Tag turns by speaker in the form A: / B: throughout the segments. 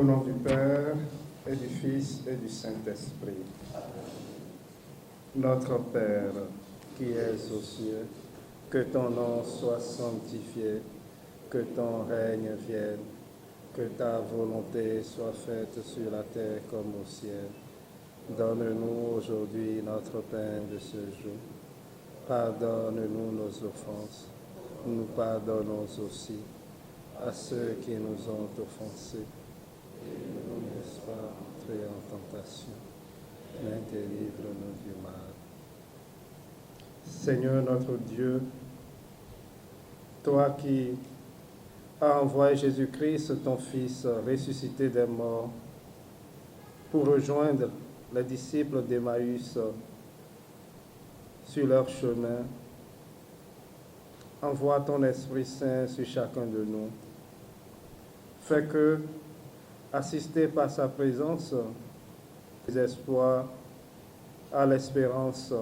A: Au nom du Père, et du Fils, et du Saint-Esprit. Notre Père, qui es aux cieux, que ton nom soit sanctifié, que ton règne vienne, que ta volonté soit faite sur la terre comme au ciel. Donne-nous aujourd'hui notre pain de ce jour. Pardonne-nous nos offenses. Nous pardonnons aussi à ceux qui nous ont offensés. Et ne nous laisse pas entrer en tentation, mais délivre-nous du mal. Seigneur notre Dieu, toi qui as envoyé Jésus-Christ, ton Fils, ressuscité des morts, pour rejoindre les disciples d'Emmaüs sur leur chemin, envoie ton Esprit Saint sur chacun de nous. Fais que, assistés par sa présence, les espoirs à l'espérance,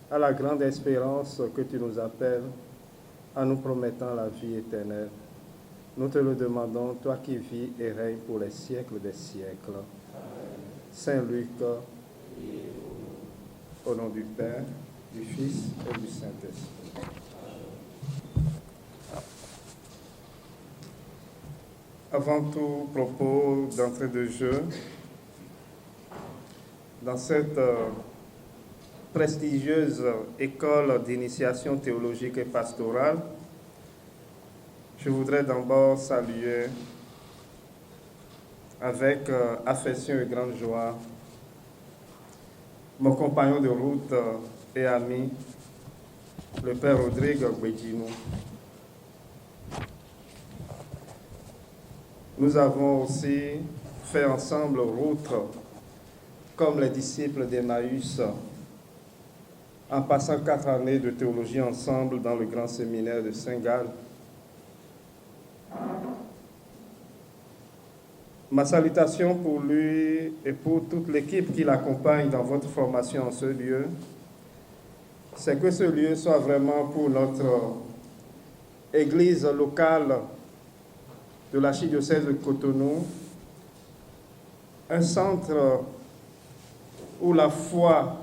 A: à la grande espérance que tu nous appelles, en nous promettant la vie éternelle. Nous te le demandons, toi qui vis et règnes pour les siècles des siècles. Saint Luc, au nom du Père, du Fils et du Saint-Esprit. Avant tout propos d'entrée de jeu, dans cette prestigieuse école d'initiation théologique et pastorale, je voudrais d'abord saluer avec affection et grande joie mon compagnon de route et ami, le Père Rodrigue Guedjinou. Nous avons aussi fait ensemble route comme les disciples d'Emmaüs, en passant 4 années de théologie ensemble dans le grand séminaire de Saint-Gall. Ma salutation pour lui et pour toute l'équipe qui l'accompagne dans votre formation en ce lieu, c'est que ce lieu soit vraiment pour notre église locale de l'archidiocèse de Cotonou, un centre où la foi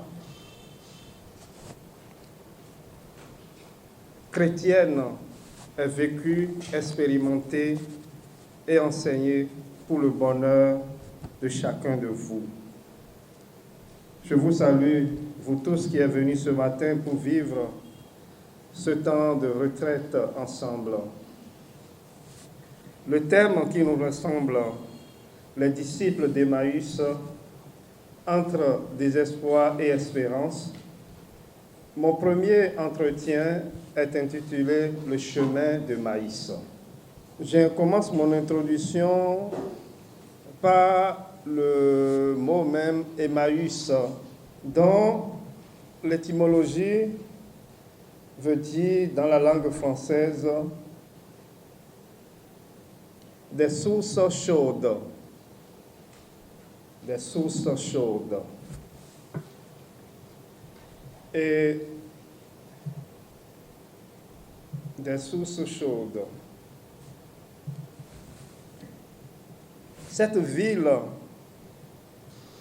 A: chrétienne est vécue, expérimentée et enseignée pour le bonheur de chacun de vous. Je vous salue, vous tous qui êtes venus ce matin pour vivre ce temps de retraite ensemble. Le thème qui nous ressemble, les disciples d'Emmaüs, entre désespoir et espérance. Mon premier entretien est intitulé « Le chemin de Maïs ». Je commence mon introduction par le mot même « Emmaüs », dont l'étymologie veut dire, dans la langue française, des sources chaudes. Des sources chaudes. Et des sources chaudes. Cette ville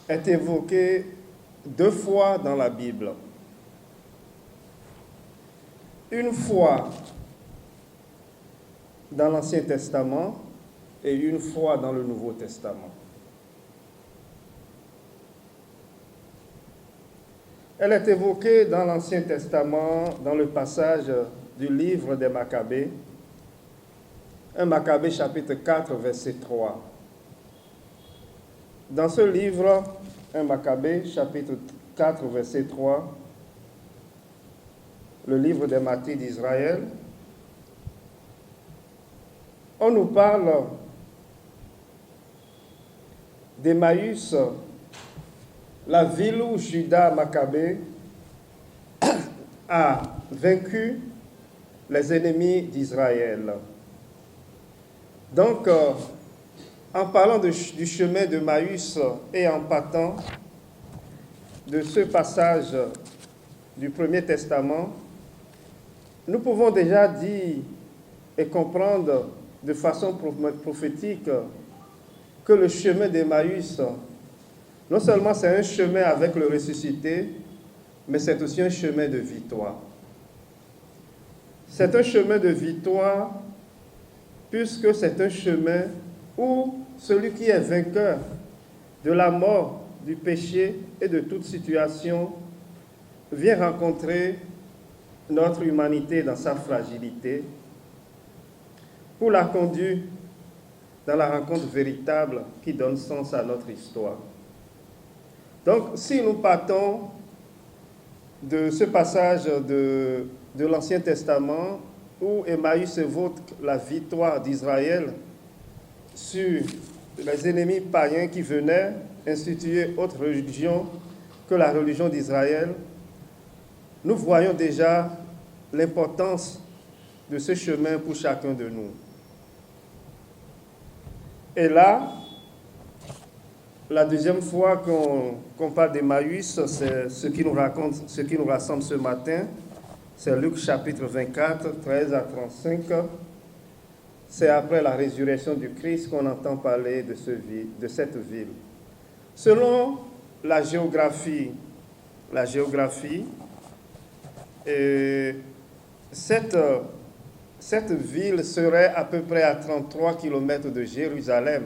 A: est évoquée 2 fois dans la Bible. Une fois dans l'Ancien Testament et une fois dans le Nouveau Testament. Elle est évoquée dans l'Ancien Testament dans le passage du livre des Maccabées, 1 Maccabée chapitre 4, verset 3. Dans ce livre, 1 Maccabée chapitre 4, verset 3, le livre des martyrs d'Israël, on nous parle d'Emmaüs, la ville où Judas Maccabée a vaincu les ennemis d'Israël. Donc, en parlant du chemin de Maüs et en partant de ce passage du Premier Testament, nous pouvons déjà dire et comprendre de façon prophétique que le chemin d'Emmaüs, non seulement c'est un chemin avec le ressuscité, mais c'est aussi un chemin de victoire. C'est un chemin de victoire puisque c'est un chemin où celui qui est vainqueur de la mort, du péché et de toute situation vient rencontrer notre humanité dans sa fragilité pour la conduire dans la rencontre véritable qui donne sens à notre histoire. Donc, si nous partons de ce passage de l'Ancien Testament où Emmaüs évoque la victoire d'Israël sur les ennemis païens qui venaient instituer autre religion que la religion d'Israël, nous voyons déjà l'importance de ce chemin pour chacun de nous. Et là, la deuxième fois qu'on parle d'Emmaüs, c'est ce qui nous rassemble ce matin. C'est Luc chapitre 24, 13 à 35. C'est après la résurrection du Christ qu'on entend parler de cette ville. Selon la géographie, cette ville serait à peu près à 33 km de Jérusalem.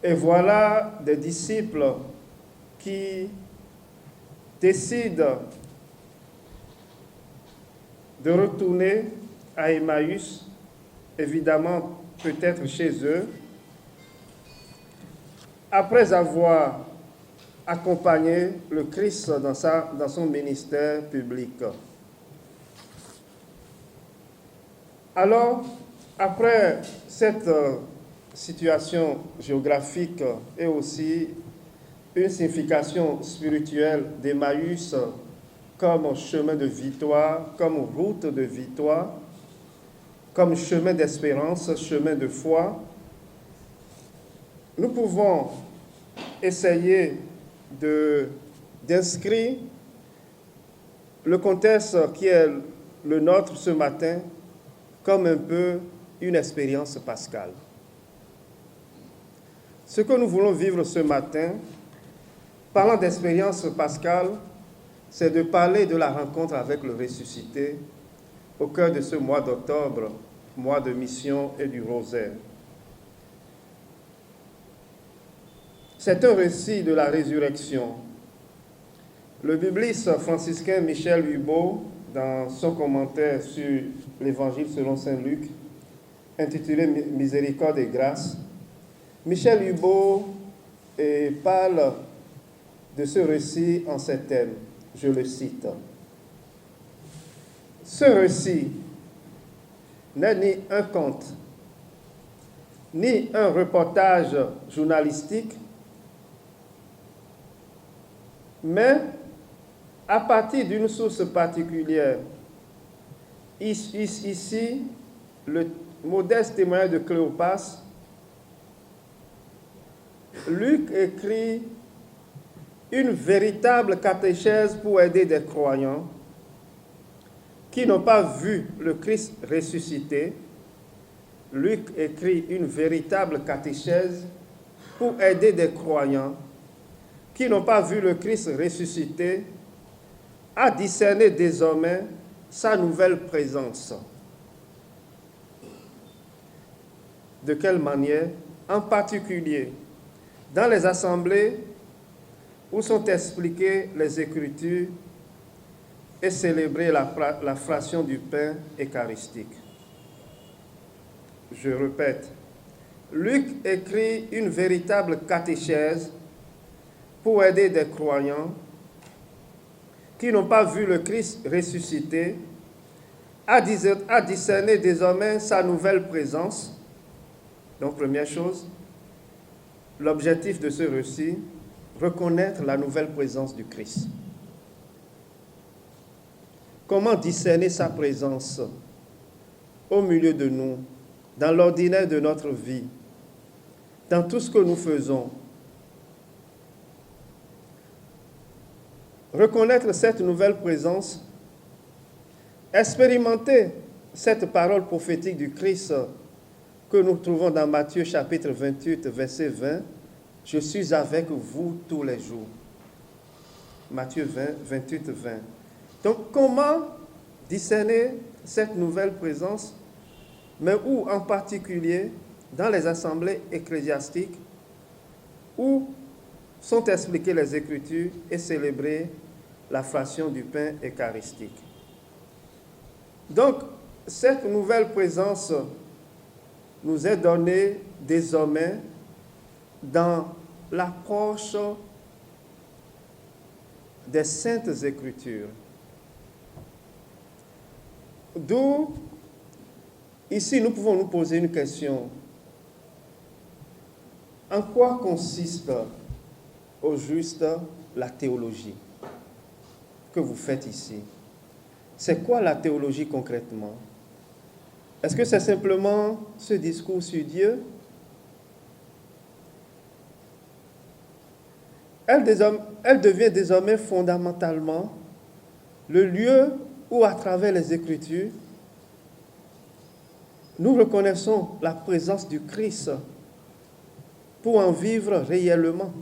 A: Et voilà des disciples qui décident de retourner à Emmaüs, évidemment peut-être chez eux, après avoir accompagné le Christ dans son ministère public. Alors, après cette situation géographique et aussi une signification spirituelle d'Emmaüs comme chemin de victoire, comme route de victoire, comme chemin d'espérance, chemin de foi, nous pouvons essayer d'inscrire le contexte qui est le nôtre ce matin comme un peu une expérience pascale. Ce que nous voulons vivre ce matin, parlant d'expérience pascale, c'est de parler de la rencontre avec le ressuscité au cœur de ce mois d'octobre, mois de mission et du rosaire. C'est un récit de la résurrection. Le bibliste franciscain Michel Hubeau, dans son commentaire sur l'Évangile selon saint Luc, intitulé Miséricorde et grâce, Michel Hubeau parle de ce récit en ces termes. Je le cite. Ce récit n'est ni un conte, ni un reportage journalistique, mais à partir d'une source particulière. Ici, le modeste témoignage de Cléopas, Luc écrit une véritable catéchèse pour aider des croyants qui n'ont pas vu le Christ ressuscité. Luc écrit une véritable catéchèse pour aider des croyants qui n'ont pas vu le Christ ressuscité à discerner désormais sa nouvelle présence. De quelle manière? En particulier, dans les assemblées où sont expliquées les Écritures et célébrée la fraction du pain eucharistique. Je répète, Luc écrit une véritable catéchèse pour aider des croyants qui n'ont pas vu le Christ ressuscité à discerner désormais sa nouvelle présence. Donc, première chose, l'objectif de ce récit, reconnaître la nouvelle présence du Christ. Comment discerner sa présence au milieu de nous, dans l'ordinaire de notre vie, dans tout ce que nous faisons? Reconnaître cette nouvelle présence, expérimenter cette parole prophétique du Christ que nous trouvons dans Matthieu chapitre 28, verset 20, « Je suis avec vous tous les jours ». Matthieu 28, 20. Donc, comment discerner cette nouvelle présence, mais où en particulier dans les assemblées ecclésiastiques où sont expliquées les Écritures et célébrées la fraction du pain eucharistique. Donc, cette nouvelle présence nous est donnée désormais dans l'approche des Saintes Écritures. D'où, ici, nous pouvons nous poser une question. En quoi consiste au juste la théologie que vous faites ici? C'est quoi la théologie concrètement? Est-ce que c'est simplement ce discours sur Dieu? Elle devient désormais fondamentalement le lieu où, à travers les Écritures, nous reconnaissons la présence du Christ pour en vivre réellement.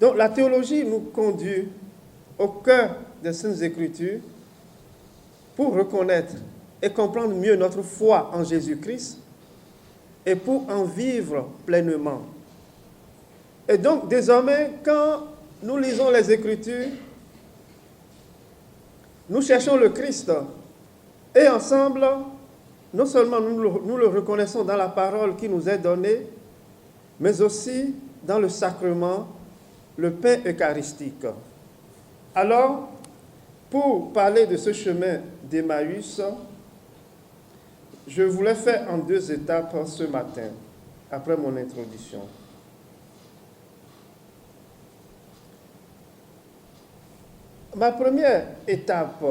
A: Donc la théologie nous conduit au cœur des Saintes Écritures pour reconnaître et comprendre mieux notre foi en Jésus-Christ et pour en vivre pleinement. Et donc désormais, quand nous lisons les Écritures, nous cherchons le Christ et ensemble, non seulement nous le reconnaissons dans la parole qui nous est donnée, mais aussi dans le sacrement, le pain eucharistique. Alors, pour parler de ce chemin d'Emmaüs, je voulais faire en 2 étapes ce matin, après mon introduction. Ma première étape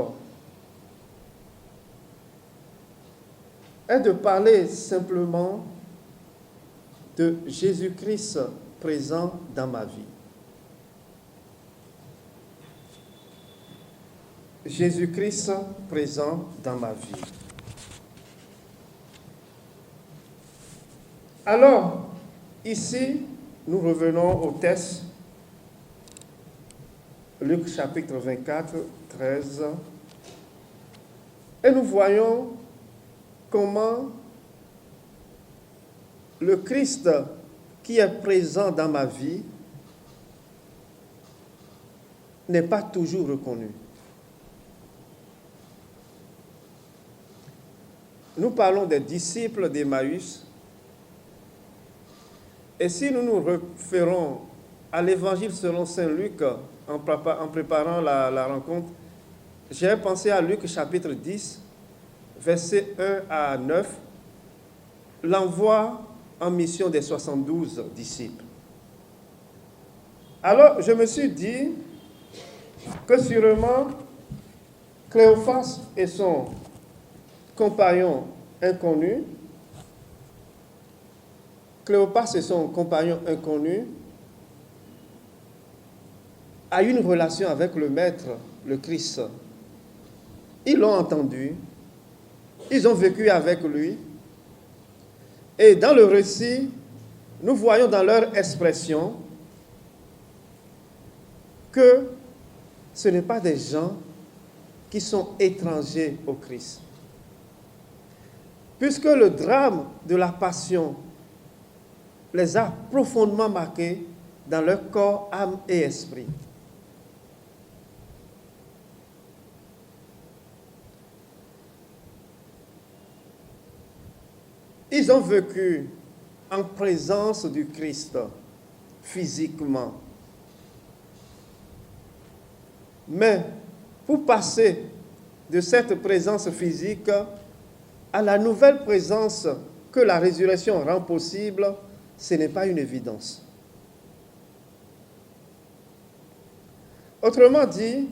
A: est de parler simplement de Jésus-Christ présent dans ma vie. Jésus-Christ présent dans ma vie. Alors, ici, nous revenons au texte, Luc chapitre 24, 13, et nous voyons comment le Christ qui est présent dans ma vie n'est pas toujours reconnu. Nous parlons des disciples d'Emmaüs, et si nous nous référons à l'évangile selon saint Luc en préparant la rencontre, j'ai pensé à Luc chapitre 10, versets 1 à 9, l'envoi en mission des 72 disciples. Alors, je me suis dit que sûrement Cléophas et son compagnon inconnu, a eu une relation avec le Maître, le Christ. Ils l'ont entendu, ils ont vécu avec lui, et dans le récit, nous voyons dans leur expression que ce n'est pas des gens qui sont étrangers au Christ. Puisque le drame de la passion les a profondément marqués dans leur corps, âme et esprit. Ils ont vécu en présence du Christ, physiquement. Mais pour passer de cette présence physique à la nouvelle présence que la résurrection rend possible, ce n'est pas une évidence. Autrement dit,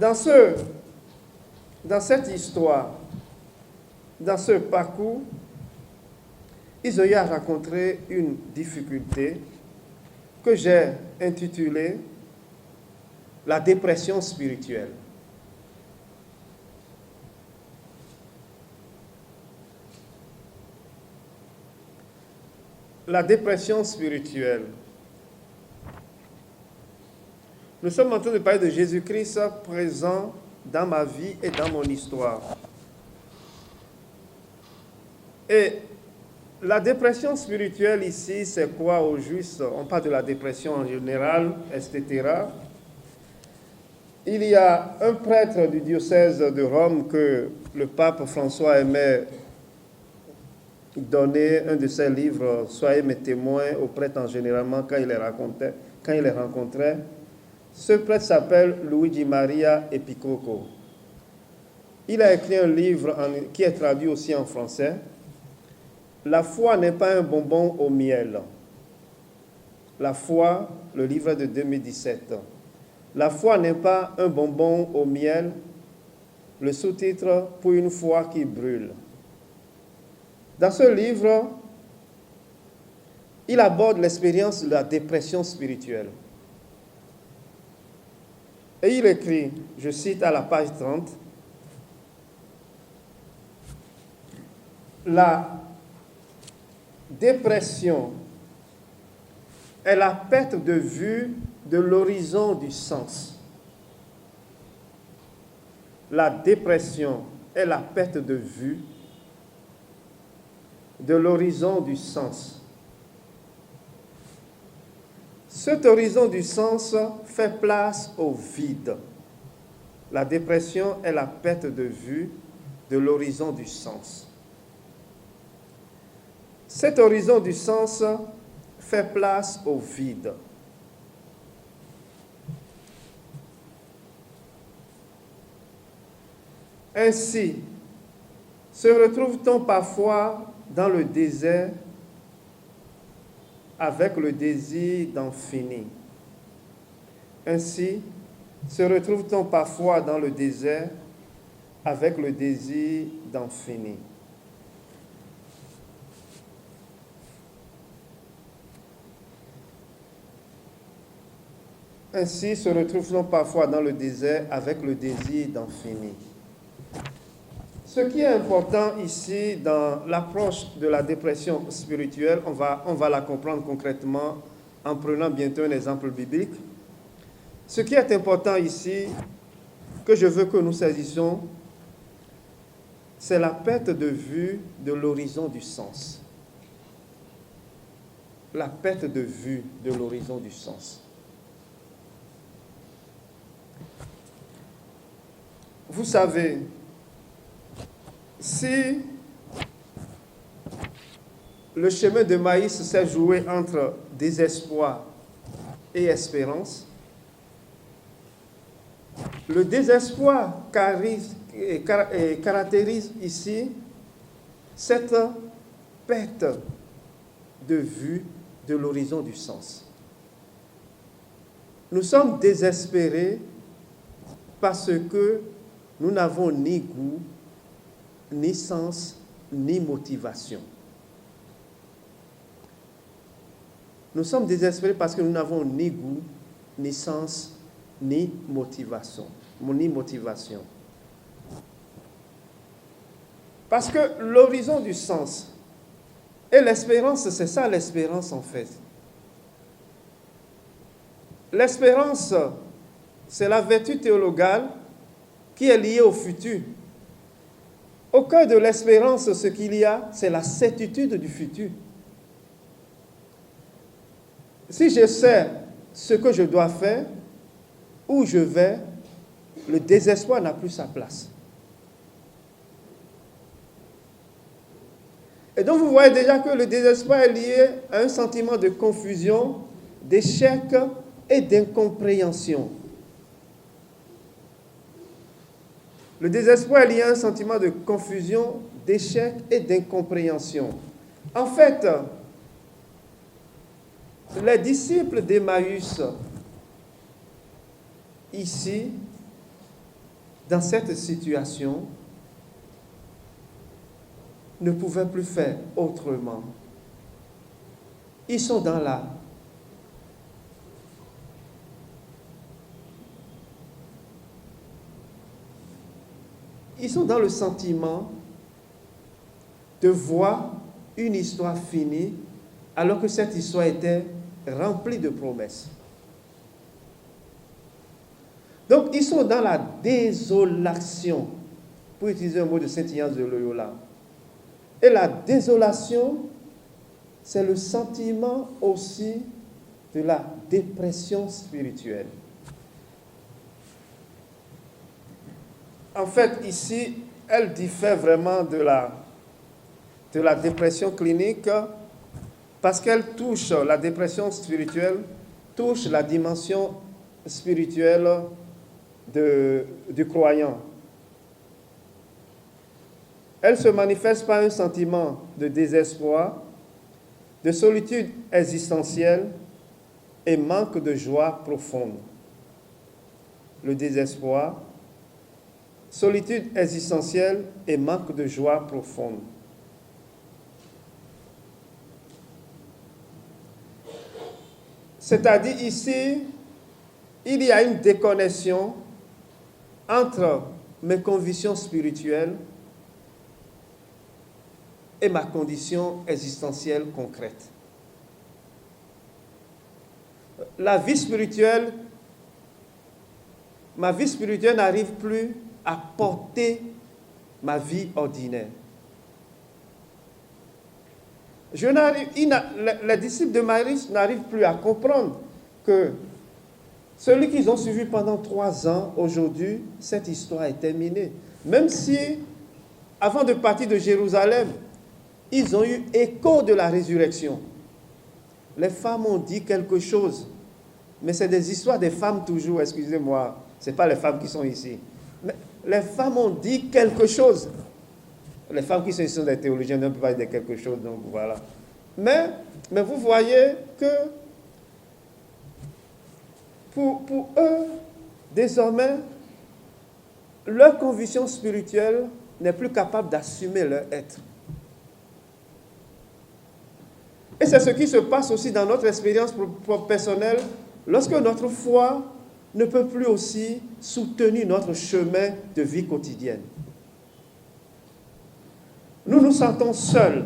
A: dans cette histoire, dans ce parcours, ils ont eu à rencontrer une difficulté que j'ai intitulée la dépression spirituelle. la dépression spirituelle. Nous sommes en train de parler de Jésus-Christ présent dans ma vie et dans mon histoire. Et la dépression spirituelle ici, c'est quoi au juste? On parle de la dépression en général, etc. Il y a un prêtre du diocèse de Rome que le pape François aimait donner un de ses livres, Soyez mes témoins, aux prêtres généralement quand il les rencontrait. Ce prêtre s'appelle Luigi Maria Epicocco. Il a écrit un livre qui est traduit aussi en français. La foi n'est pas un bonbon au miel. La foi, le livre de 2017. La foi n'est pas un bonbon au miel. Le sous-titre, pour une foi qui brûle. Dans ce livre, il aborde l'expérience de la dépression spirituelle. Et il écrit, je cite à la page 30, la dépression est la perte de vue de l'horizon du sens. La dépression est la perte de vue de l'horizon du sens. Cet horizon du sens fait place au vide. La dépression est la perte de vue de l'horizon du sens. Cet horizon du sens fait place au vide. Ainsi, se retrouve-t-on parfois dans le désert avec le désir d'en finir. Ainsi, se retrouve-t-on parfois dans le désert avec le désir d'en finir. Ainsi, se retrouve-t-on parfois dans le désert avec le désir d'en finir. Ce qui est important ici dans l'approche de la dépression spirituelle, on va la comprendre concrètement en prenant bientôt un exemple biblique. Ce qui est important ici, que je veux que nous saisissions, c'est la perte de vue de l'horizon du sens. La perte de vue de l'horizon du sens. Vous savez, si le chemin de Maïs s'est joué entre désespoir et espérance, le désespoir caractérise ici cette perte de vue de l'horizon du sens. Nous sommes désespérés parce que nous n'avons ni goût, ni sens, ni motivation. Nous sommes désespérés parce que nous n'avons ni goût, ni sens, ni motivation. Parce que l'horizon du sens et l'espérance, c'est ça l'espérance en fait. L'espérance, c'est la vertu théologale qui est liée au futur. Au cœur de l'espérance, ce qu'il y a, c'est la certitude du futur. Si je sais ce que je dois faire, où je vais, le désespoir n'a plus sa place. Et donc vous voyez déjà que le désespoir est lié à un sentiment de confusion, d'échec et d'incompréhension. Le désespoir est lié à un sentiment de confusion, d'échec et d'incompréhension. En fait, les disciples d'Emmaüs, ici, dans cette situation, ne pouvaient plus faire autrement. Ils sont dans la Ils sont dans le sentiment de voir une histoire finie alors que cette histoire était remplie de promesses. Donc, ils sont dans la désolation, pour utiliser un mot de Saint-Ignace de Loyola. Et la désolation, c'est le sentiment aussi de la dépression spirituelle. En fait, ici, elle diffère vraiment de la dépression clinique parce qu'elle touche, la dépression spirituelle touche la dimension spirituelle du croyant. Elle se manifeste par un sentiment de désespoir, de solitude existentielle et manque de joie profonde. Le désespoir, solitude existentielle et manque de joie profonde. C'est-à-dire ici, il y a une déconnexion entre mes convictions spirituelles et ma condition existentielle concrète. Ma vie spirituelle n'arrive plus à porter ma vie ordinaire. Les disciples de Marie n'arrivent plus à comprendre que celui qu'ils ont suivi pendant 3 ans, aujourd'hui, cette histoire est terminée. Même si, avant de partir de Jérusalem, ils ont eu écho de la résurrection. Les femmes ont dit quelque chose, mais c'est des histoires des femmes toujours, excusez-moi, ce n'est pas les femmes qui sont ici. Mais les femmes ont dit quelque chose. Les femmes qui sont ici sont des théologiens, ne peuvent pas dire quelque chose, donc voilà. Mais vous voyez que pour eux, désormais, leur conviction spirituelle n'est plus capable d'assumer leur être. Et c'est ce qui se passe aussi dans notre expérience personnelle, lorsque notre foi ne peut plus aussi soutenir notre chemin de vie quotidienne. Nous nous sentons seuls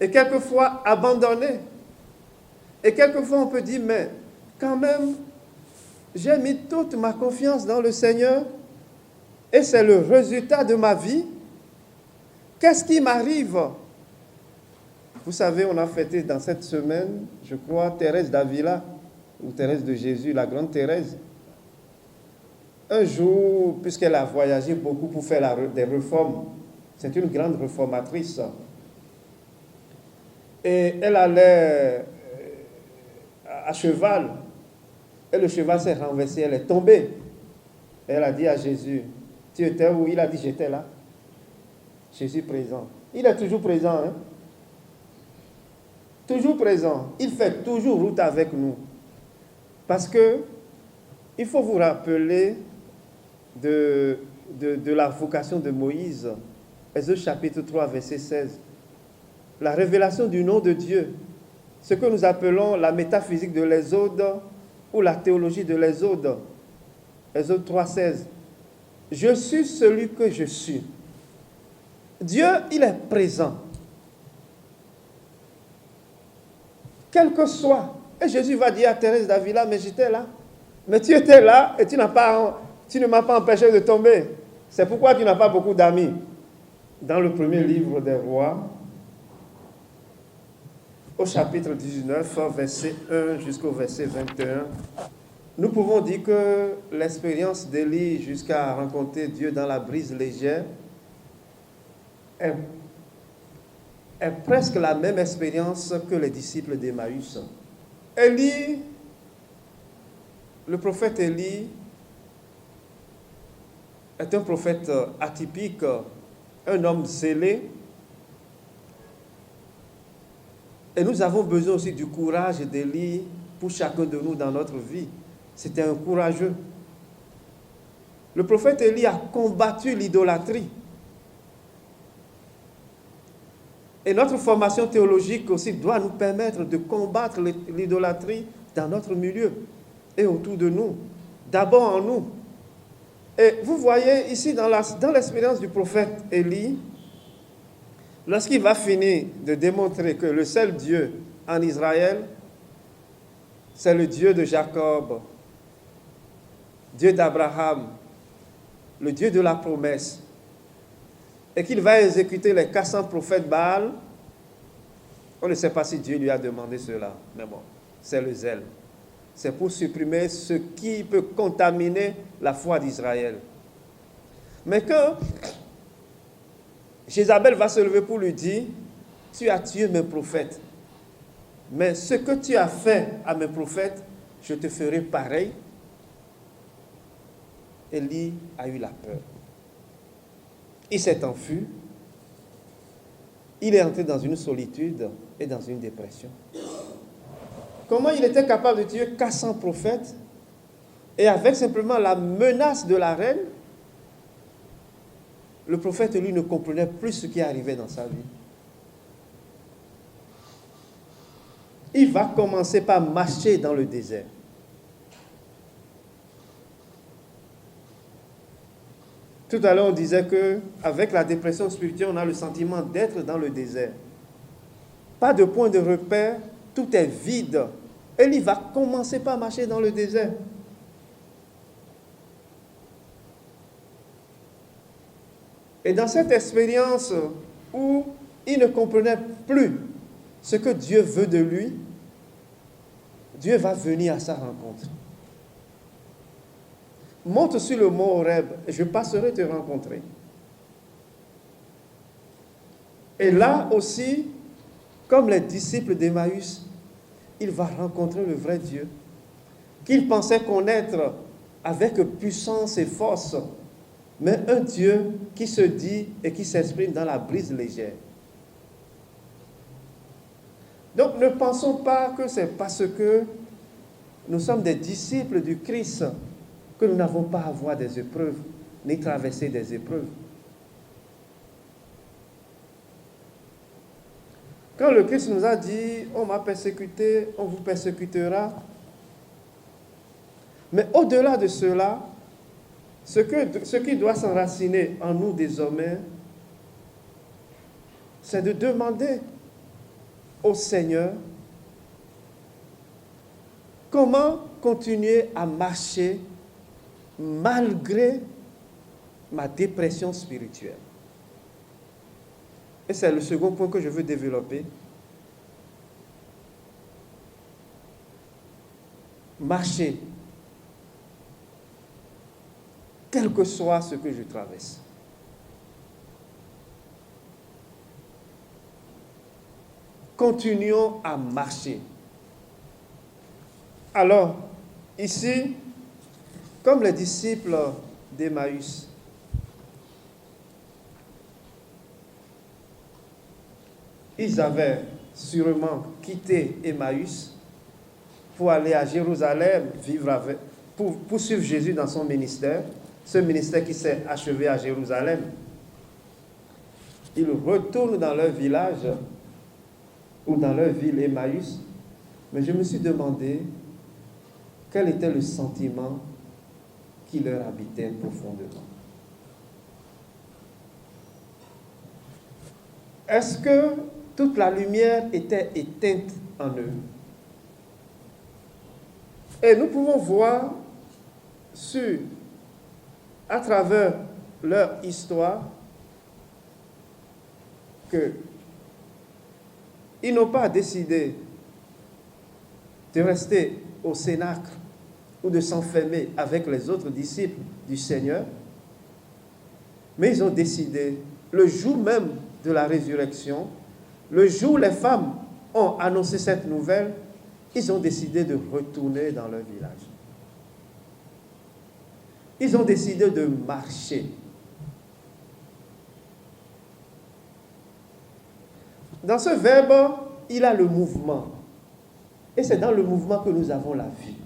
A: et quelquefois abandonnés. Et quelquefois on peut dire, mais quand même, j'ai mis toute ma confiance dans le Seigneur et c'est le résultat de ma vie. Qu'est-ce qui m'arrive? Vous savez, on a fêté dans cette semaine, je crois, Thérèse d'Avila, ou Thérèse de Jésus, la grande Thérèse. Un jour, puisqu'elle a voyagé beaucoup pour faire des réformes, c'est une grande réformatrice. Et elle allait à cheval, et le cheval s'est renversé, elle est tombée. Et elle a dit à Jésus, tu étais où? Il a dit, j'étais là. Jésus présent. Il est toujours présent, hein? Toujours présent. Il fait toujours route avec nous. Parce que il faut vous rappeler de la vocation de Moïse. Exode chapitre 3, verset 16. La révélation du nom de Dieu. Ce que nous appelons la métaphysique de l'Exode ou la théologie de l'Exode. Exode 3, 16. Je suis celui que je suis. Dieu, il est présent. Quel que soit. Et Jésus va dire à Thérèse d'Avila, mais j'étais là. Mais tu étais là et tu ne m'as pas empêché de tomber. C'est pourquoi tu n'as pas beaucoup d'amis. Dans le premier livre des rois, au chapitre 19, verset 1 jusqu'au verset 21, nous pouvons dire que l'expérience d'Élie jusqu'à rencontrer Dieu dans la brise légère est presque la même expérience que les disciples d'Emmaüs. Élie, le prophète Élie, est un prophète atypique, un homme zélé. Et nous avons besoin aussi du courage d'Élie pour chacun de nous dans notre vie. C'était un courageux. Le prophète Élie a combattu l'idolâtrie. Et notre formation théologique aussi doit nous permettre de combattre l'idolâtrie dans notre milieu et autour de nous, d'abord en nous. Et vous voyez ici dans l'expérience du prophète Élie, lorsqu'il va finir de démontrer que le seul Dieu en Israël, c'est le Dieu de Jacob, Dieu d'Abraham, le Dieu de la promesse, et qu'il va exécuter les 400 prophètes Baal, on ne sait pas si Dieu lui a demandé cela, mais bon, c'est le zèle. C'est pour supprimer ce qui peut contaminer la foi d'Israël. Mais quand Jézabel va se lever pour lui dire, tu as tué mes prophètes, mais ce que tu as fait à mes prophètes, je te ferai pareil. Élie a eu la peur. Il s'est enfui. Il est entré dans une solitude et dans une dépression. Comment il était capable de tuer 400 prophètes et avec simplement la menace de la reine, le prophète, lui, ne comprenait plus ce qui arrivait dans sa vie. Il va commencer par marcher dans le désert. Tout à l'heure, on disait qu'avec la dépression spirituelle, on a le sentiment d'être dans le désert. Pas de point de repère, tout est vide. Et il va commencer par marcher dans le désert. Et dans cette expérience où il ne comprenait plus ce que Dieu veut de lui, Dieu va venir à sa rencontre. Monte sur le mont Horeb, et je passerai te rencontrer. Et là aussi, comme les disciples d'Emmaüs, il va rencontrer le vrai Dieu, qu'il pensait connaître avec puissance et force, mais un Dieu qui se dit et qui s'exprime dans la brise légère. Donc ne pensons pas que c'est parce que nous sommes des disciples du Christ que nous n'avons pas à avoir des épreuves, ni traverser des épreuves. Quand le Christ nous a dit, on m'a persécuté, on vous persécutera, mais au-delà de cela, ce qui doit s'enraciner en nous désormais, c'est de demander au Seigneur comment continuer à marcher malgré ma dépression spirituelle. Et c'est le second point que je veux développer. Marcher, quel que soit ce que je traverse. Continuons à marcher. Alors, ici, comme les disciples d'Emmaüs, ils avaient sûrement quitté Emmaüs pour aller à Jérusalem, pour suivre Jésus dans son ministère, ce ministère qui s'est achevé à Jérusalem. Ils retournent dans leur village ou dans leur ville Emmaüs, mais je me suis demandé quel était le sentiment qui leur habitait profondément. Est-ce que toute la lumière était éteinte en eux? Et nous pouvons voir à travers leur histoire qu'ils n'ont pas décidé de rester au cénacle ou de s'enfermer avec les autres disciples du Seigneur, mais ils ont décidé, le jour même de la résurrection, le jour où les femmes ont annoncé cette nouvelle, ils ont décidé de retourner dans leur village. Ils ont décidé de marcher. Dans ce verbe, il a le mouvement. Et c'est dans le mouvement que nous avons la vie.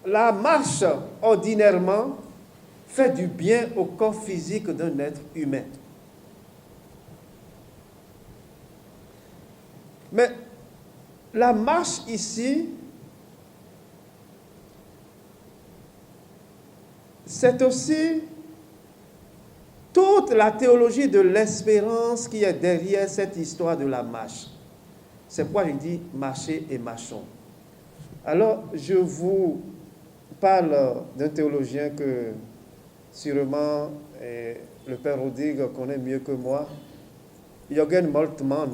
A: La marche, ordinairement, fait du bien au corps physique d'un être humain. Mais la marche ici, c'est aussi montre la théologie de l'espérance qui est derrière cette histoire de la marche. C'est pourquoi je dis marcher et marchons. Alors, je vous parle d'un théologien que sûrement le Père Rodrigue connaît mieux que moi, Jürgen Moltmann,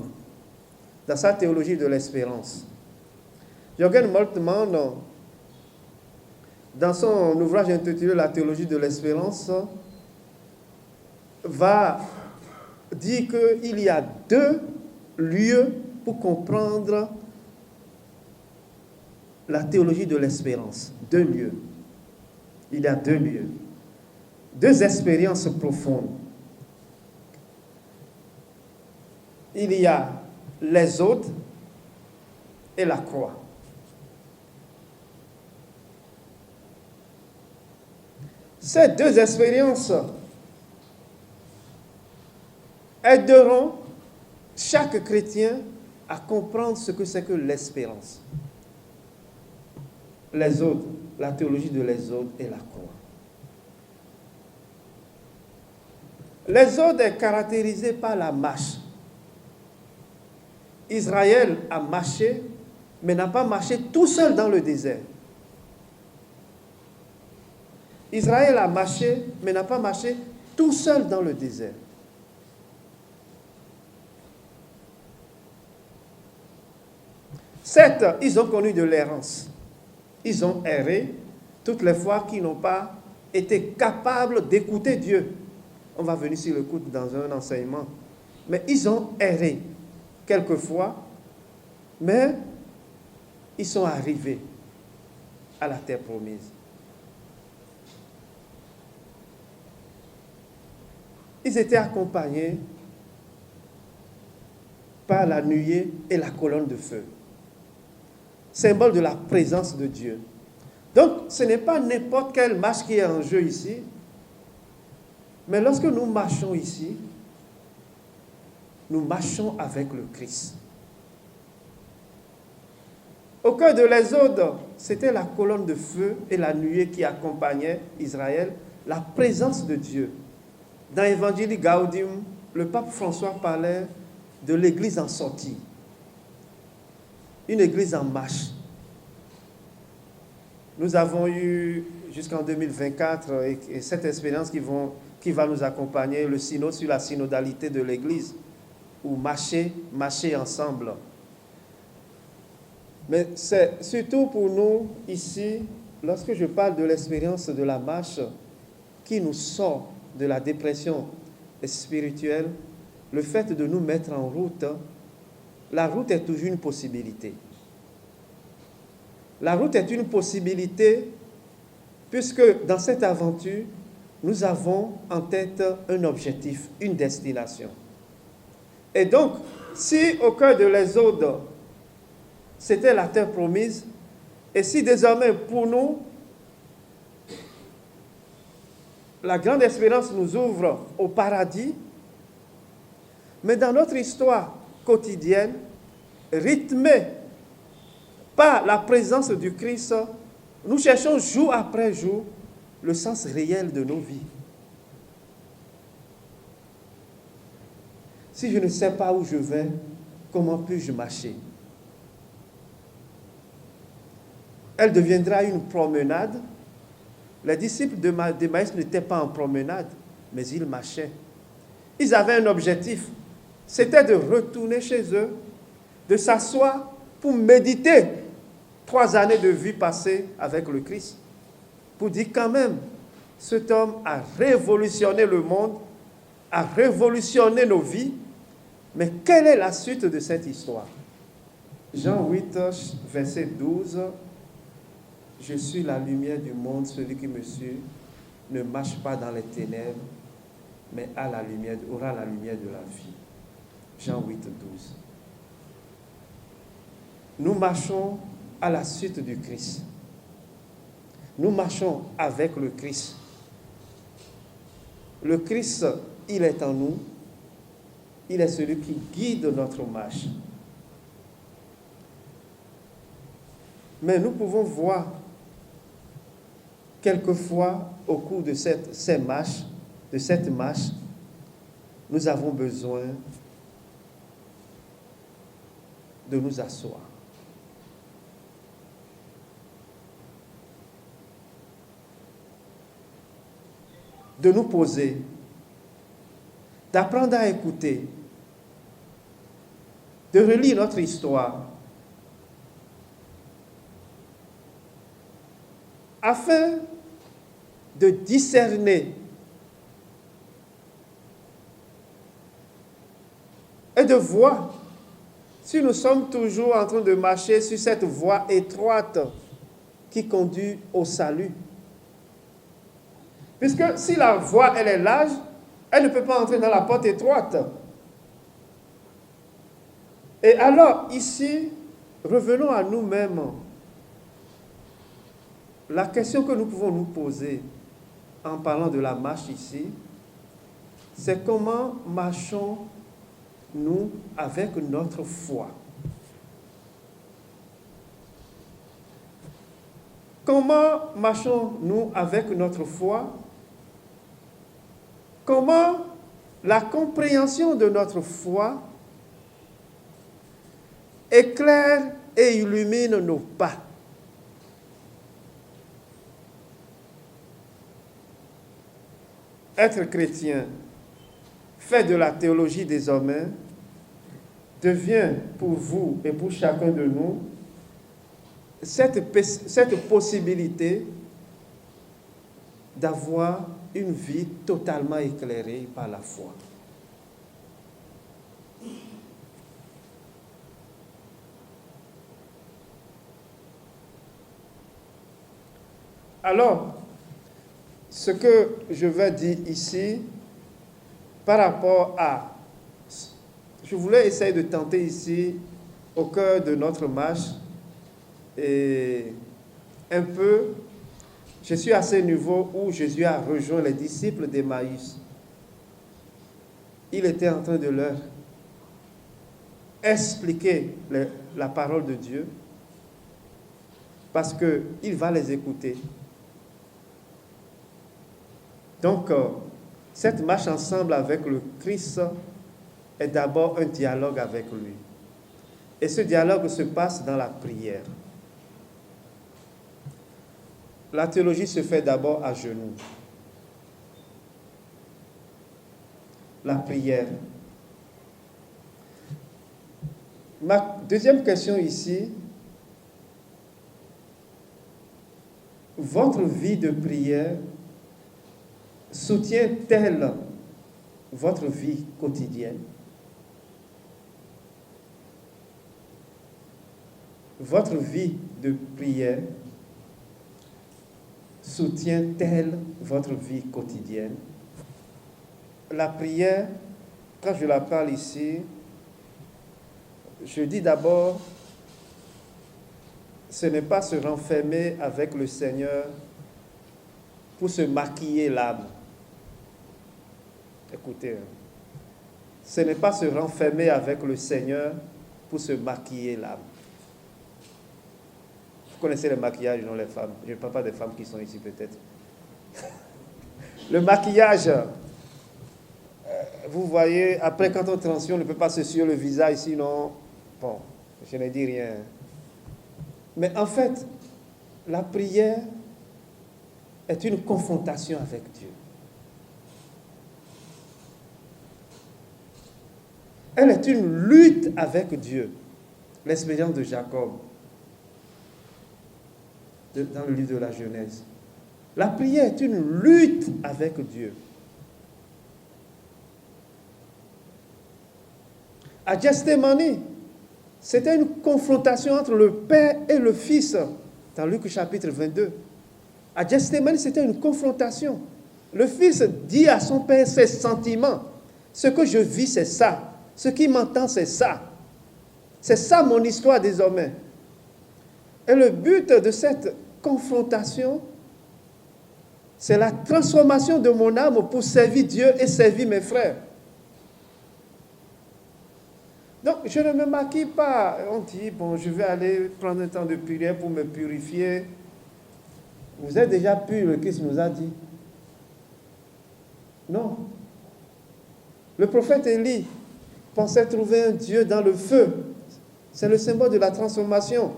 A: dans sa théologie de l'espérance. Jürgen Moltmann, dans son ouvrage intitulé La théologie de l'espérance, va dire qu'il y a 2 lieux pour comprendre la théologie de l'espérance. 2 lieux. Il y a 2 lieux. 2 expériences profondes. Il y a les autres et la croix. Ces 2 expériences aideront chaque chrétien à comprendre ce que c'est que l'espérance. Les autres, la théologie de les autres et la croix. Les autres est caractérisé par la marche. Israël a marché, mais n'a pas marché tout seul dans le désert. Israël a marché, mais n'a pas marché tout seul dans le désert. Certes, ils ont connu de l'errance. Ils ont erré toutes les fois qu'ils n'ont pas été capables d'écouter Dieu. On va venir sur le coup dans un enseignement. Mais ils ont erré quelquefois, mais ils sont arrivés à la terre promise. Ils étaient accompagnés par la nuée et la colonne de feu, symbole de la présence de Dieu. Donc, ce n'est pas n'importe quelle marche qui est en jeu ici, mais lorsque nous marchons ici, nous marchons avec le Christ. Au cœur de l'Exode, c'était la colonne de feu et la nuée qui accompagnaient Israël, la présence de Dieu. Dans l'Évangile Gaudium, le pape François parlait de l'église en sortie, une église en marche. Nous avons eu jusqu'en 2024 et cette expérience qui va nous accompagner, le synode sur la synodalité de l'église, ou marcher ensemble. Mais c'est surtout pour nous ici, lorsque je parle de l'expérience de la marche qui nous sort de la dépression spirituelle, le fait de nous mettre en route, la route est toujours une possibilité. La route est une possibilité puisque dans cette aventure, nous avons en tête un objectif, une destination. Et donc, si au cœur de l'Exode, c'était la terre promise, et si désormais pour nous, la grande espérance nous ouvre au paradis, mais dans notre histoire quotidienne, rythmée par la présence du Christ, nous cherchons jour après jour le sens réel de nos vies. Si je ne sais pas où je vais, comment puis-je marcher? Elle deviendra une promenade. Les disciples d'Emmaüs n'étaient pas en promenade, mais ils marchaient. Ils avaient un objectif, c'était de retourner chez eux, de s'asseoir pour méditer 3 années de vie passée avec le Christ. Pour dire quand même, cet homme a révolutionné le monde, a révolutionné nos vies, mais quelle est la suite de cette histoire? Jean 8, verset 12, « Je suis la lumière du monde, celui qui me suit ne marche pas dans les ténèbres, mais aura la lumière de la vie. » Jean 8, 12. Nous marchons à la suite du Christ. Nous marchons avec le Christ. Le Christ, il est en nous. Il est celui qui guide notre marche. Mais nous pouvons voir quelquefois au cours de cette marche, nous avons besoin de nous asseoir. De nous poser, d'apprendre à écouter, de relire notre histoire, afin de discerner et de voir si nous sommes toujours en train de marcher sur cette voie étroite qui conduit au salut. Puisque si la voie, elle est large, elle ne peut pas entrer dans la porte étroite. Et alors, ici, revenons à nous-mêmes. La question que nous pouvons nous poser en parlant de la marche ici, c'est comment marchons-nous avec notre foi? Comment marchons-nous avec notre foi? Comment la compréhension de notre foi éclaire et illumine nos pas? Être chrétien, fait de la théologie désormais, devient pour vous et pour chacun de nous cette possibilité d'avoir une vie totalement éclairée par la foi. Alors, ce que je vais dire ici, par rapport à... Je voulais essayer de tenter ici, au cœur de notre marche, et un peu... Je suis à ce niveau où Jésus a rejoint les disciples d'Emmaüs. Il était en train de leur expliquer la parole de Dieu parce qu'il va les écouter. Donc, cette marche ensemble avec le Christ est d'abord un dialogue avec lui. Et ce dialogue se passe dans la prière. La théologie se fait d'abord à genoux. La prière. Ma deuxième question ici, votre vie de prière soutient-elle votre vie quotidienne? Votre vie de prière soutient-elle votre vie quotidienne? La prière, quand je la parle ici, je dis d'abord, ce n'est pas se renfermer avec le Seigneur pour se maquiller l'âme. Écoutez, ce n'est pas se renfermer avec le Seigneur pour se maquiller l'âme. Vous connaissez le maquillage, non, les femmes? Je ne parle pas des femmes qui sont ici peut-être. Le maquillage, vous voyez, après quand on transige, on ne peut pas se suer le visage, sinon, bon, je ne dis rien. Mais en fait, la prière est une confrontation avec Dieu. Elle est une lutte avec Dieu. L'expérience de Jacob, dans le livre de la Genèse. La prière est une lutte avec Dieu. À Gethsémani, c'était une confrontation entre le Père et le Fils, dans Luc chapitre 22. À Gethsémani, c'était une confrontation. Le Fils dit à son Père ses sentiments. Ce que je vis, c'est ça. Ce qui m'entend, c'est ça. C'est ça mon histoire désormais. Et le but de cette confrontation, c'est la transformation de mon âme pour servir Dieu et servir mes frères. Donc, je ne me maquille pas. On dit, bon, je vais aller prendre un temps de prière pour me purifier. Vous êtes déjà pur, le Christ nous a dit. Non. Le prophète Élie pensait trouver un Dieu dans le feu. C'est le symbole de la transformation.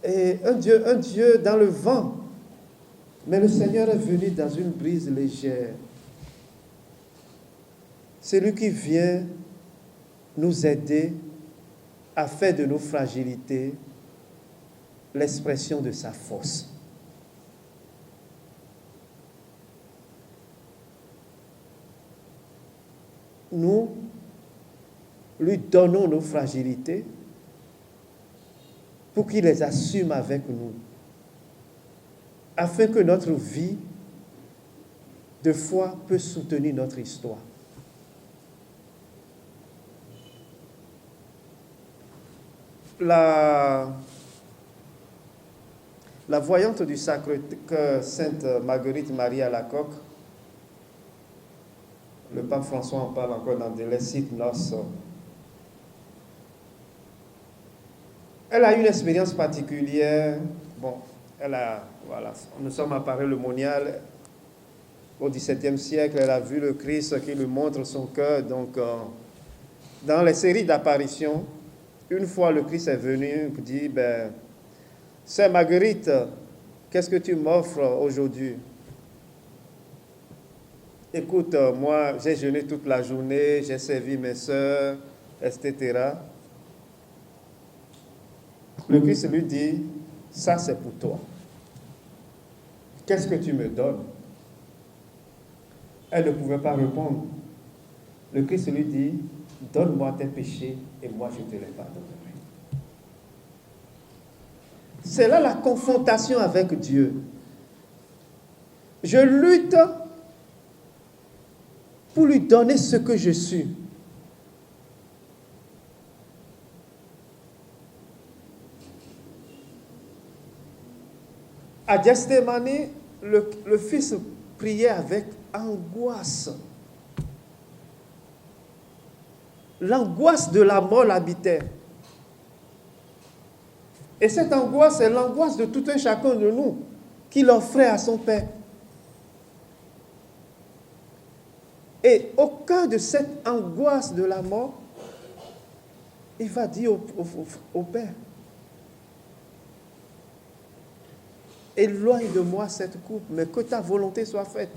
A: Et un Dieu dans le vent. Mais le Seigneur est venu dans une brise légère. C'est lui qui vient nous aider à faire de nos fragilités l'expression de sa force. Nous lui donnons nos fragilités pour qu'il les assume avec nous, afin que notre vie de foi puisse soutenir notre histoire. La voyante du Sacré-Cœur, Sainte Marguerite Marie Alacoque, le pape François en parle encore dans des Lecit Nos. Elle a eu une expérience particulière. Bon, nous sommes à Paray-le-Monial au XVIIe siècle. Elle a vu le Christ qui lui montre son cœur. Donc, dans les séries d'apparitions, une fois le Christ est venu, il dit, Sœur Marguerite, qu'est-ce que tu m'offres aujourd'hui? Écoute, moi, j'ai jeûné toute la journée, j'ai servi mes sœurs, etc. Le Christ lui dit, ça c'est pour toi. Qu'est-ce que tu me donnes? Elle ne pouvait pas répondre. Le Christ lui dit, donne-moi tes péchés et moi je te les pardonnerai. C'est là la confrontation avec Dieu. Je lutte pour lui donner ce que je suis. À Gethsémani, le Fils priait avec angoisse. L'angoisse de la mort l'habitait. Et cette angoisse est l'angoisse de tout un chacun de nous qu'il offrait à son Père. Et au cœur de cette angoisse de la mort, il va dire au Père, éloigne de moi cette coupe, mais que ta volonté soit faite.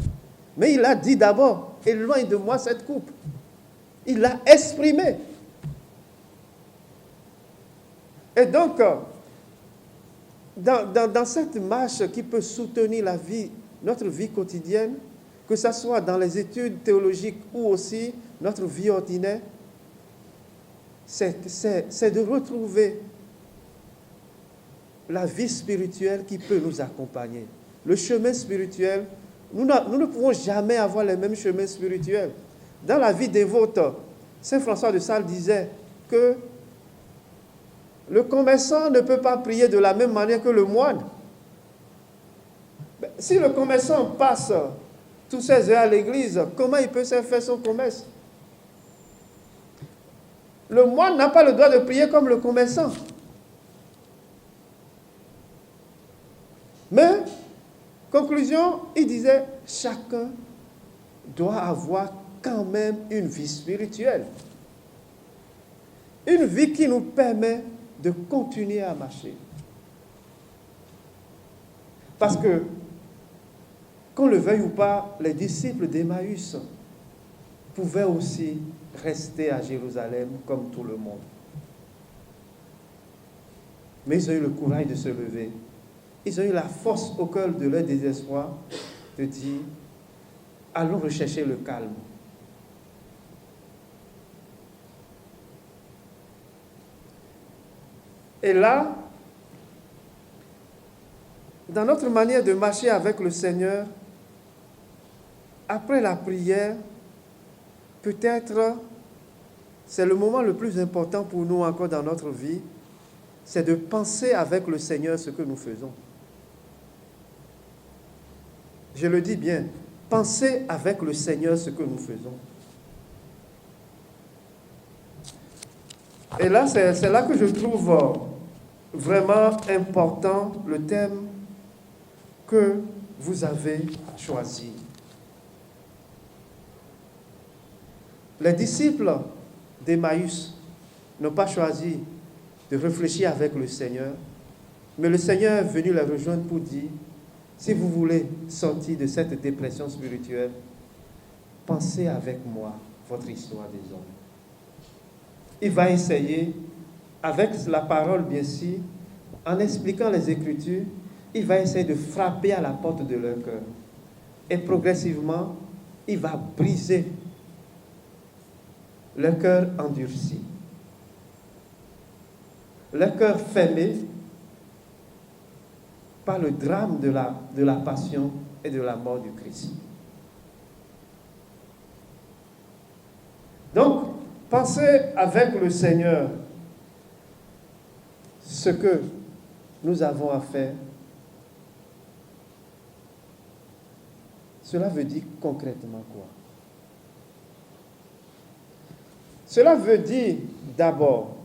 A: Mais il a dit d'abord, éloigne de moi cette coupe. Il l'a exprimé. Et donc, dans cette marche qui peut soutenir la vie, notre vie quotidienne, que ce soit dans les études théologiques ou aussi notre vie ordinaire, c'est de retrouver la vie spirituelle qui peut nous accompagner. Le chemin spirituel, nous ne pouvons jamais avoir les mêmes chemins spirituels. Dans la vie dévote, Saint François de Sales disait que le commerçant ne peut pas prier de la même manière que le moine. Si le commerçant passe tous ses heures à l'église, comment il peut faire son commerce? Le moine n'a pas le droit de prier comme le commerçant. Mais, conclusion, il disait, chacun doit avoir quand même une vie spirituelle. Une vie qui nous permet de continuer à marcher. Parce que, qu'on le veuille ou pas, les disciples d'Emmaüs pouvaient aussi rester à Jérusalem comme tout le monde. Mais ils ont eu le courage de se lever. Ils ont eu la force au cœur de leur désespoir de dire, allons rechercher le calme. Et là, dans notre manière de marcher avec le Seigneur, après la prière, peut-être c'est le moment le plus important pour nous encore dans notre vie, c'est de penser avec le Seigneur ce que nous faisons. Je le dis bien, penser avec le Seigneur ce que nous faisons. Et là, c'est là que je trouve vraiment important le thème que vous avez choisi.
B: Les disciples d'Emmaüs n'ont pas choisi de réfléchir avec le Seigneur, mais le Seigneur est venu les rejoindre pour dire, si vous voulez sortir de cette dépression spirituelle, pensez avec moi votre histoire des hommes. Il va essayer, avec la parole bien sûr, en expliquant les Écritures, il va essayer de frapper à la porte de leur cœur. Et progressivement, il va briser leur cœur endurci. Leur cœur fermé par le drame de la passion et de la mort du Christ. Donc, pensez avec le Seigneur ce que nous avons à faire. Cela veut dire concrètement quoi? Cela veut dire d'abord,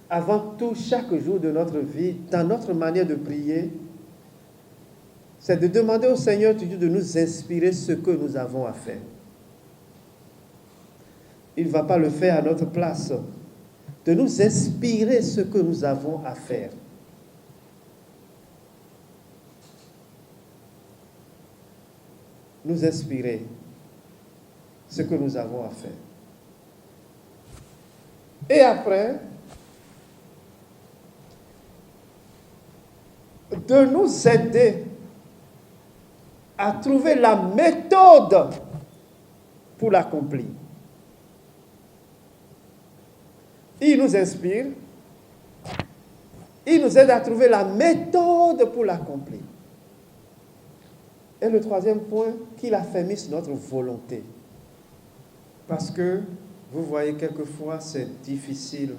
B: avant tout, chaque jour de notre vie, dans notre manière de prier, c'est de demander au Seigneur toujours de nous inspirer ce que nous avons à faire. Il ne va pas le faire à notre place, de nous inspirer ce que nous avons à faire. Nous inspirer ce que nous avons à faire. Et après, de nous aider à trouver la méthode pour l'accomplir. Il nous inspire, il nous aide à trouver la méthode pour l'accomplir. Et le troisième point, qu'il affermisse notre volonté. Parce que, vous voyez, quelquefois, c'est difficile.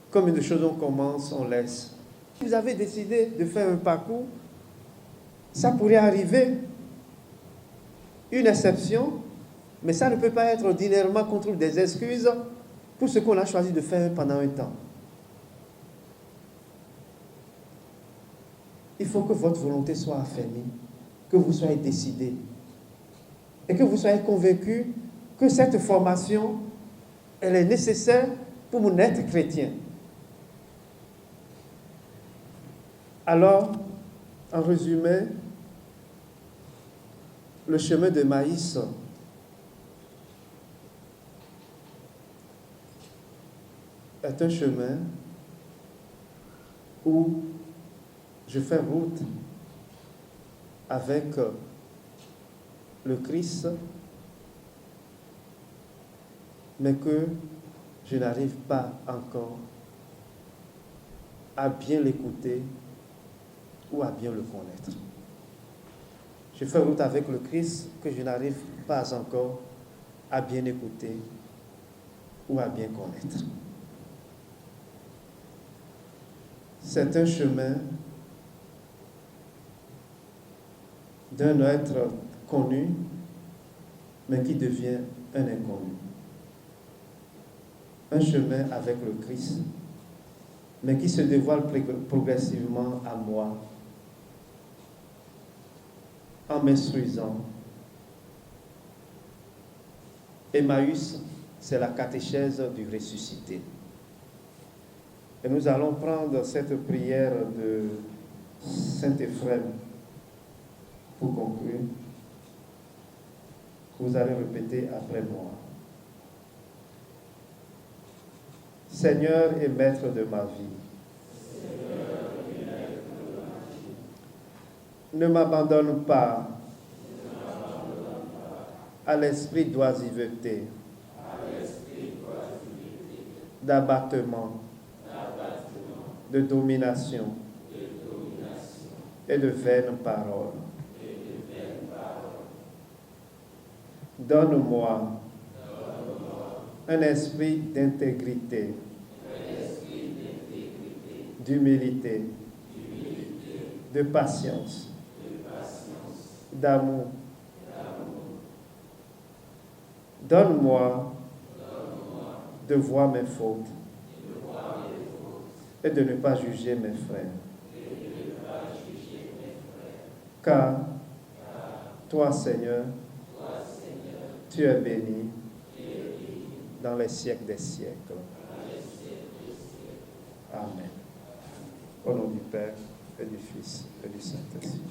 B: Comme une chose, on commence, on laisse. Si vous avez décidé de faire un parcours, ça pourrait arriver, une exception, mais ça ne peut pas être ordinairement contre des excuses pour ce qu'on a choisi de faire pendant un temps. Il faut que votre volonté soit affermie, que vous soyez décidé et que vous soyez convaincu que cette formation, elle est nécessaire pour mon être chrétien. Alors, en résumé, le chemin de Maïs est un chemin où je fais route avec le Christ, mais que je n'arrive pas encore à bien l'écouter ou à bien le connaître. Je fais route avec le Christ que je n'arrive pas encore à bien écouter ou à bien connaître. C'est un chemin d'un être connu, mais qui devient un inconnu. Un chemin avec le Christ, mais qui se dévoile progressivement à moi, en m'instruisant. Emmaüs, c'est la catéchèse du ressuscité. Et nous allons prendre cette prière de Saint Éphrem pour conclure. Vous allez répéter après moi. Seigneur et Maître de ma vie, ne m'abandonne pas à l'esprit d'oisiveté, d'abattement, de domination et de vaines paroles. Donne-moi un esprit d'intégrité, d'humilité, de patience, d'amour. Donne-moi de voir mes fautes et de ne pas juger mes frères. Car Toi, Seigneur, tu es béni dans les siècles des siècles. Amen. Au nom du Père et du Fils et du Saint-Esprit.